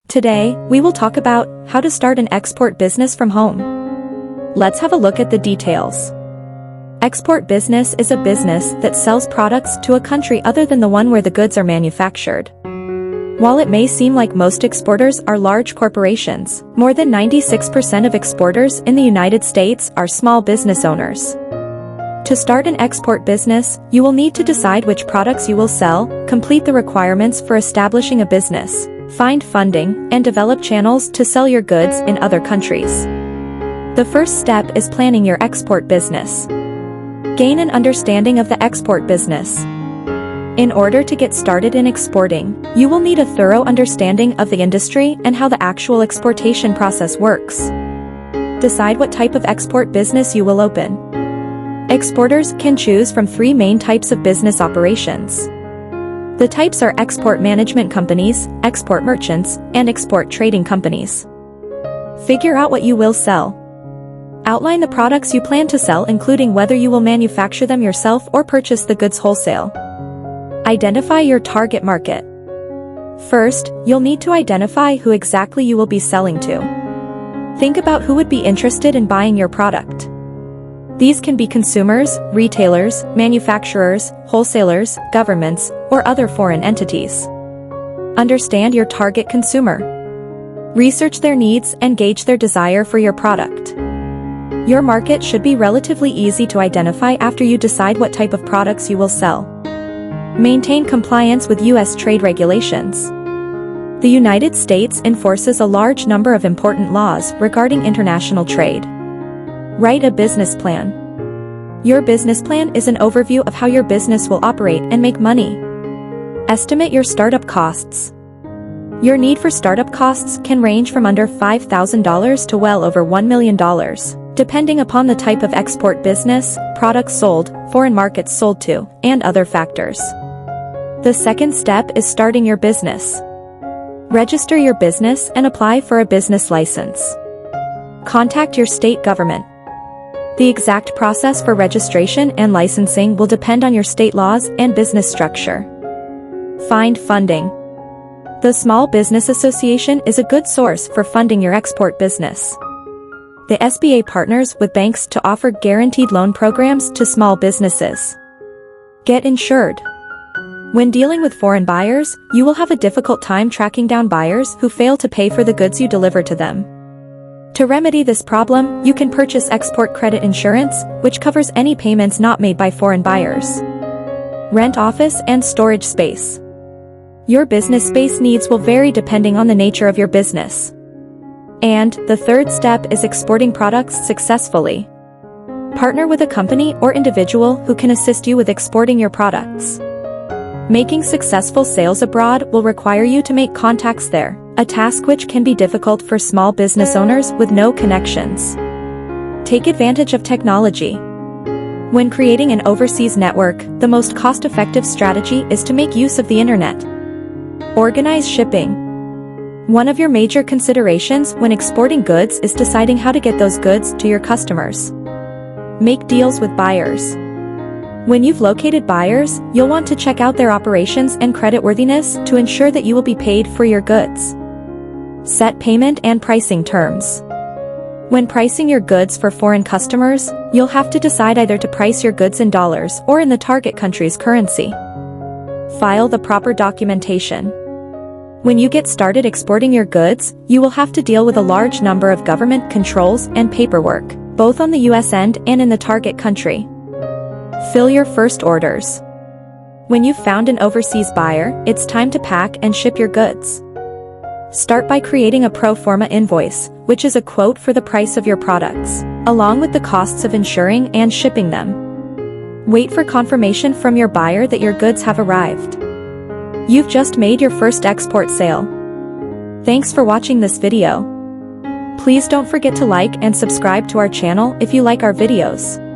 Today, we will talk about how to start an export business from home. Let's have a look at the details. Export business is a business that sells products to a country other than the one where the goods are manufactured. While it may seem like most exporters are large corporations, more than 96% of exporters in the United States are small business owners. To start an export business, you will need to decide which products you will sell, complete the requirements for establishing a business, find funding, and develop channels to sell your goods in other countries. The first step is planning your export business. Gain an understanding of the export business. In order to get started in exporting, you will need a thorough understanding of the industry and how the actual exportation process works. Decide what type of export business you will open. Exporters can choose from three main types of business operations. The types are export management companies, export merchants, and export trading companies. Figure out what you will sell. Outline the products you plan to sell, including whether you will manufacture them yourself or purchase the goods wholesale. Identify your target market. First, you'll need to identify who exactly you will be selling to. Think about who would be interested in buying your product. These can be consumers, retailers, manufacturers, wholesalers, governments, or other foreign entities. Understand your target consumer. Research their needs and gauge their desire for your product. Your market should be relatively easy to identify after you decide what type of products you will sell. Maintain compliance with U.S. trade regulations. The United States enforces a large number of important laws regarding international trade. Write a business plan. Your business plan is an overview of how your business will operate and make money. Estimate your startup costs. Your need for startup costs can range from under $5,000 to well over $1 million, depending upon the type of export business, products sold, foreign markets sold to, and other factors. The second step is starting your business. Register your business and apply for a business license. Contact your state government. The exact process for registration and licensing will depend on your state laws and business structure. Find funding. The Small Business Association is a good source for funding your export business. The SBA partners with banks to offer guaranteed loan programs to small businesses. Get insured. When dealing with foreign buyers, you will have a difficult time tracking down buyers who fail to pay for the goods you deliver to them. To remedy this problem, you can purchase export credit insurance, which covers any payments not made by foreign buyers. Rent office and storage space. Your business space needs will vary depending on the nature of your business. And the third step is exporting products successfully. Partner with a company or individual who can assist you with exporting your products. Making successful sales abroad will require you to make contacts there, a task which can be difficult for small business owners with no connections. Take advantage of technology. When creating an overseas network, the most cost-effective strategy is to make use of the internet. Organize shipping. One of your major considerations when exporting goods is deciding how to get those goods to your customers. Make deals with buyers. When you've located buyers, you'll want to check out their operations and creditworthiness to ensure that you will be paid for your goods. Set payment and pricing terms. When pricing your goods for foreign customers, you'll have to decide either to price your goods in dollars or in the target country's currency. File the proper documentation. When you get started exporting your goods, you will have to deal with a large number of government controls and paperwork, both on the U.S. end and in the target country. Fill your first orders. When you've found an overseas buyer, it's time to pack and ship your goods. Start by creating a pro forma invoice, which is a quote for the price of your products, along with the costs of insuring and shipping them. Wait for confirmation from your buyer that your goods have arrived. You've just made your first export sale. Thanks for watching this video. Please don't forget to like and subscribe to our channel if you like our videos.